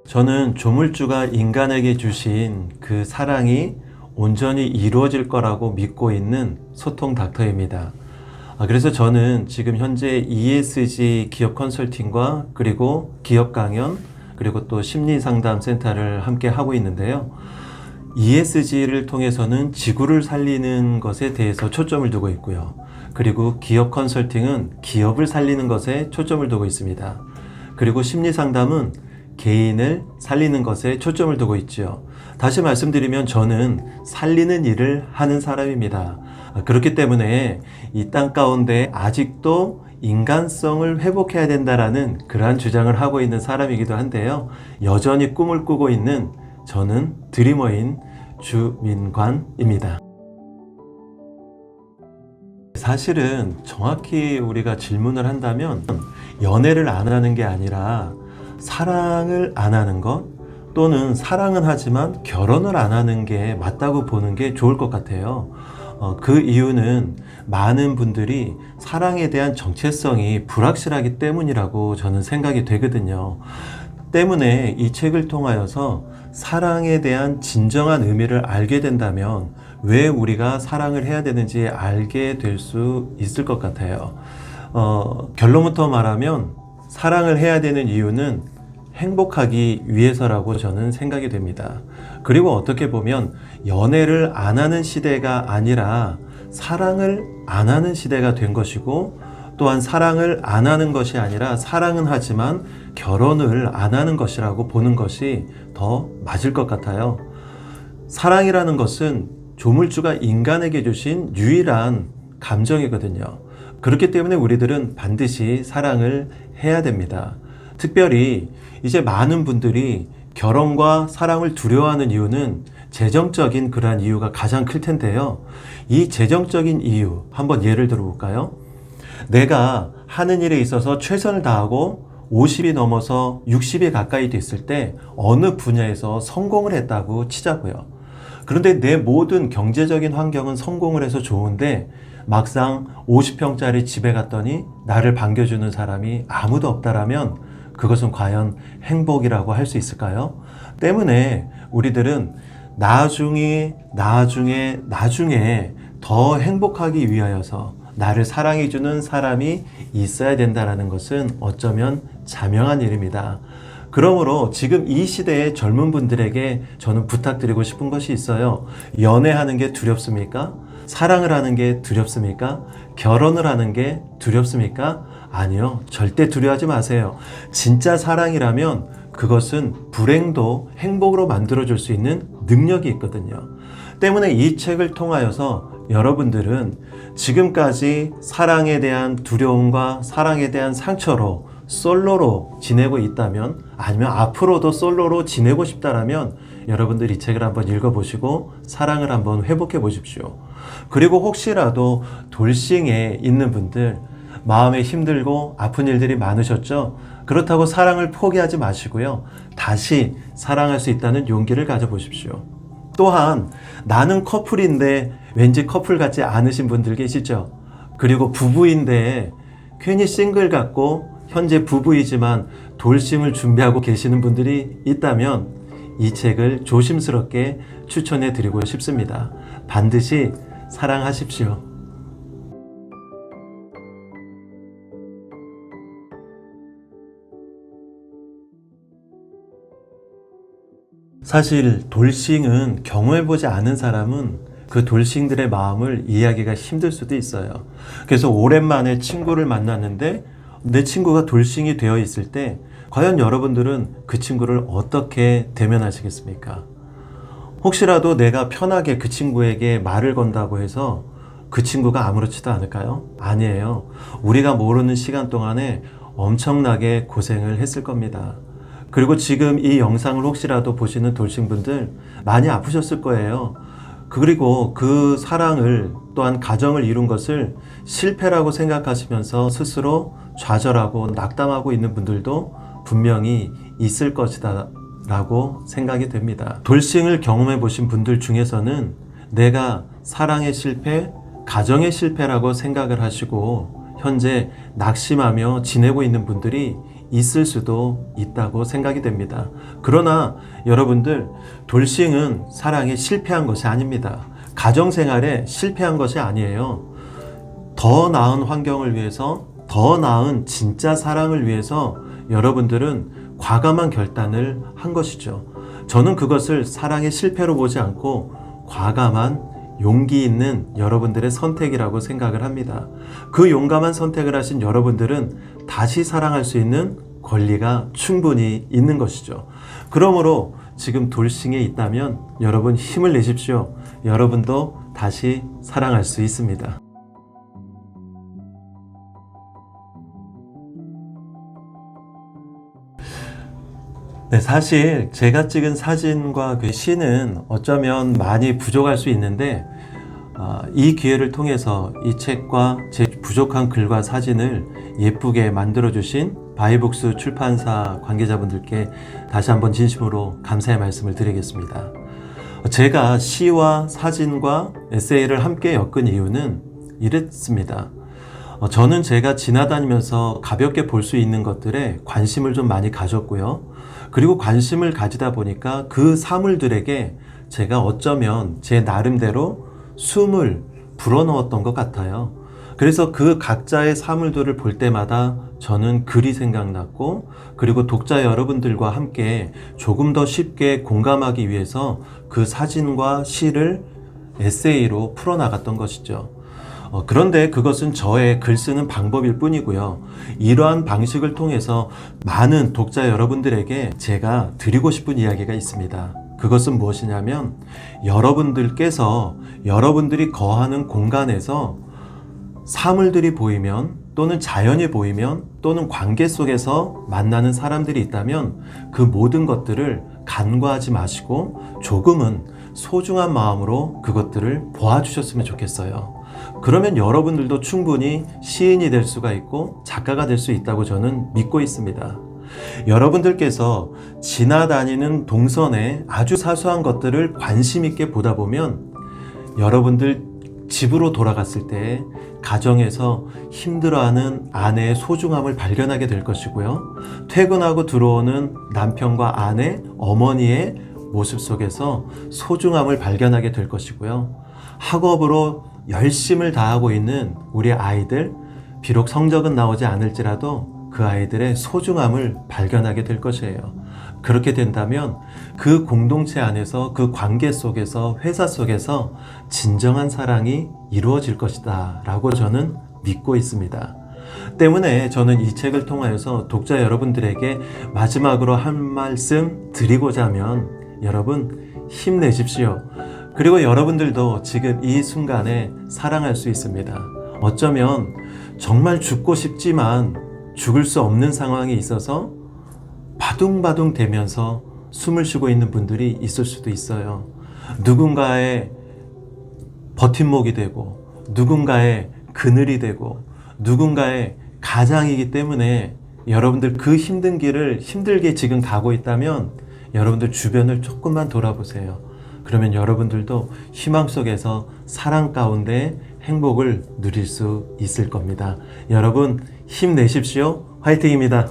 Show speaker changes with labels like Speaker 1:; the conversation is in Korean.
Speaker 1: 저는 조물주가 인간에게 주신 그 사랑이 온전히 이루어질 거라고 믿고 있는 소통 닥터입니다. 그래서 저는 지금 현재 ESG 기업 컨설팅과 그리고 기업 강연 그리고 또 심리상담 센터를 함께 하고 있는데요. ESG를 통해서는 지구를 살리는 것에 대해서 초점을 두고 있고요. 그리고 기업 컨설팅은 기업을 살리는 것에 초점을 두고 있습니다. 그리고 심리상담은 개인을 살리는 것에 초점을 두고 있죠. 다시 말씀드리면 저는 살리는 일을 하는 사람입니다. 그렇기 때문에 이 땅 가운데 아직도 인간성을 회복해야 된다라는 그러한 주장을 하고 있는 사람이기도 한데요. 여전히 꿈을 꾸고 있는 저는 드리머인 주민관입니다. 사실은 정확히 우리가 질문을 한다면 연애를 안 하는 게 아니라 사랑을 안 하는 것 또는 사랑은 하지만 결혼을 안 하는 게 맞다고 보는 게 좋을 것 같아요. 그 이유는 많은 분들이 사랑에 대한 정체성이 불확실하기 때문이라고 저는 생각이 되거든요. 때문에 이 책을 통하여서 사랑에 대한 진정한 의미를 알게 된다면 왜 우리가 사랑을 해야 되는지 알게 될 수 있을 것 같아요. 결론부터 말하면 사랑을 해야 되는 이유는 행복하기 위해서라고 저는 생각이 됩니다. 그리고 어떻게 보면 연애를 안 하는 시대가 아니라 사랑을 안 하는 시대가 된 것이고, 또한 사랑을 안 하는 것이 아니라 사랑은 하지만 결혼을 안 하는 것이라고 보는 것이 더 맞을 것 같아요. 사랑이라는 것은 조물주가 인간에게 주신 유일한 감정이거든요. 그렇기 때문에 우리들은 반드시 사랑을 해야 됩니다. 특별히 이제 많은 분들이 결혼과 사랑을 두려워하는 이유는 재정적인 그러한 이유가 가장 클 텐데요. 이 재정적인 이유 한번 예를 들어볼까요? 내가 하는 일에 있어서 최선을 다하고 50이 넘어서 60에 가까이 됐을 때 어느 분야에서 성공을 했다고 치자고요. 그런데 내 모든 경제적인 환경은 성공을 해서 좋은데 막상 50평짜리 집에 갔더니 나를 반겨주는 사람이 아무도 없다라면 그것은 과연 행복이라고 할 수 있을까요? 때문에 우리들은 나중에 더 행복하기 위하여서 나를 사랑해주는 사람이 있어야 된다는 것은 어쩌면 자명한 일입니다. 그러므로 지금 이 시대의 젊은 분들에게 저는 부탁드리고 싶은 것이 있어요. 연애하는 게 두렵습니까? 사랑을 하는 게 두렵습니까? 결혼을 하는 게 두렵습니까? 아니요, 절대 두려워하지 마세요. 진짜 사랑이라면 그것은 불행도 행복으로 만들어줄 수 있는 능력이 있거든요. 때문에 이 책을 통하여서 여러분들은 지금까지 사랑에 대한 두려움과 사랑에 대한 상처로 솔로로 지내고 있다면, 아니면 앞으로도 솔로로 지내고 싶다라면 여러분들 이 책을 한번 읽어보시고 사랑을 한번 회복해 보십시오. 그리고 혹시라도 돌싱에 있는 분들, 마음에 힘들고 아픈 일들이 많으셨죠? 그렇다고 사랑을 포기하지 마시고요. 다시 사랑할 수 있다는 용기를 가져보십시오. 또한 나는 커플인데 왠지 커플 같지 않으신 분들 계시죠? 그리고 부부인데 괜히 싱글 같고 현재 부부이지만 돌싱을 준비하고 계시는 분들이 있다면 이 책을 조심스럽게 추천해 드리고 싶습니다. 반드시 사랑하십시오. 사실 돌싱은 경험해보지 않은 사람은 그 돌싱들의 마음을 이해하기가 힘들 수도 있어요. 그래서 오랜만에 친구를 만났는데 내 친구가 돌싱이 되어 있을 때 과연 여러분들은 그 친구를 어떻게 대면하시겠습니까? 혹시라도 내가 편하게 그 친구에게 말을 건다고 해서 그 친구가 아무렇지도 않을까요? 아니에요. 우리가 모르는 시간 동안에 엄청나게 고생을 했을 겁니다. 그리고 지금 이 영상을 혹시라도 보시는 돌싱분들 많이 아프셨을 거예요. 그리고 그 사랑을 또한 가정을 이룬 것을 실패라고 생각하시면서 스스로 좌절하고 낙담하고 있는 분들도 분명히 있을 것이다 라고 생각이 됩니다. 돌싱을 경험해 보신 분들 중에서는 내가 사랑의 실패, 가정의 실패라고 생각을 하시고 현재 낙심하며 지내고 있는 분들이 있을 수도 있다고 생각이 됩니다. 그러나 여러분들, 돌싱은 사랑에 실패한 것이 아닙니다. 가정생활에 실패한 것이 아니에요. 더 나은 환경을 위해서, 더 나은 진짜 사랑을 위해서 여러분들은 과감한 결단을 한 것이죠. 저는 그것을 사랑의 실패로 보지 않고 과감한 용기 있는 여러분들의 선택이라고 생각을 합니다. 그 용감한 선택을 하신 여러분들은 다시 사랑할 수 있는 권리가 충분히 있는 것이죠. 그러므로 지금 돌싱에 있다면 여러분 힘을 내십시오. 여러분도 다시 사랑할 수 있습니다. 네, 사실 제가 찍은 사진과 그 시는 어쩌면 많이 부족할 수 있는데 이 기회를 통해서 이 책과 제 부족한 글과 사진을 예쁘게 만들어주신 바이북스 출판사 관계자분들께 다시 한번 진심으로 감사의 말씀을 드리겠습니다. 제가 시와 사진과 에세이를 함께 엮은 이유는 이랬습니다. 저는 제가 지나다니면서 가볍게 볼 수 있는 것들에 관심을 좀 많이 가졌고요. 그리고 관심을 가지다 보니까 그 사물들에게 제가 어쩌면 제 나름대로 숨을 불어넣었던 것 같아요. 그래서 그 각자의 사물들을 볼 때마다 저는 글이 생각났고, 그리고 독자 여러분들과 함께 조금 더 쉽게 공감하기 위해서 그 사진과 시를 에세이로 풀어나갔던 것이죠. 그런데 그것은 저의 글 쓰는 방법일 뿐이고요. 이러한 방식을 통해서 많은 독자 여러분들에게 제가 드리고 싶은 이야기가 있습니다. 그것은 무엇이냐면, 여러분들께서 여러분들이 거하는 공간에서 사물들이 보이면, 또는 자연이 보이면, 또는 관계 속에서 만나는 사람들이 있다면 그 모든 것들을 간과하지 마시고 조금은 소중한 마음으로 그것들을 보아주셨으면 좋겠어요. 그러면 여러분들도 충분히 시인이 될 수가 있고 작가가 될 수 있다고 저는 믿고 있습니다. 여러분들께서 지나다니는 동선에 아주 사소한 것들을 관심 있게 보다 보면 여러분들 집으로 돌아갔을 때 가정에서 힘들어하는 아내의 소중함을 발견하게 될 것이고요. 퇴근하고 들어오는 남편과 아내, 어머니의 모습 속에서 소중함을 발견하게 될 것이고요. 학업으로 열심을 다하고 있는 우리 아이들, 비록 성적은 나오지 않을지라도 그 아이들의 소중함을 발견하게 될 것이에요. 그렇게 된다면 그 공동체 안에서, 그 관계 속에서, 회사 속에서 진정한 사랑이 이루어질 것이다 라고 저는 믿고 있습니다. 때문에 저는 이 책을 통하여서 독자 여러분들에게 마지막으로 한 말씀 드리고자 하면, 여러분 힘내십시오. 그리고 여러분들도 지금 이 순간에 사랑할 수 있습니다. 어쩌면 정말 죽고 싶지만 죽을 수 없는 상황이 있어서 바둥바둥 대면서 숨을 쉬고 있는 분들이 있을 수도 있어요. 누군가의 버팀목이 되고, 누군가의 그늘이 되고, 누군가의 가장이기 때문에 여러분들 그 힘든 길을 힘들게 지금 가고 있다면 여러분들 주변을 조금만 돌아보세요. 그러면 여러분들도 희망 속에서 사랑 가운데 행복을 누릴 수 있을 겁니다. 여러분 힘내십시오. 화이팅입니다.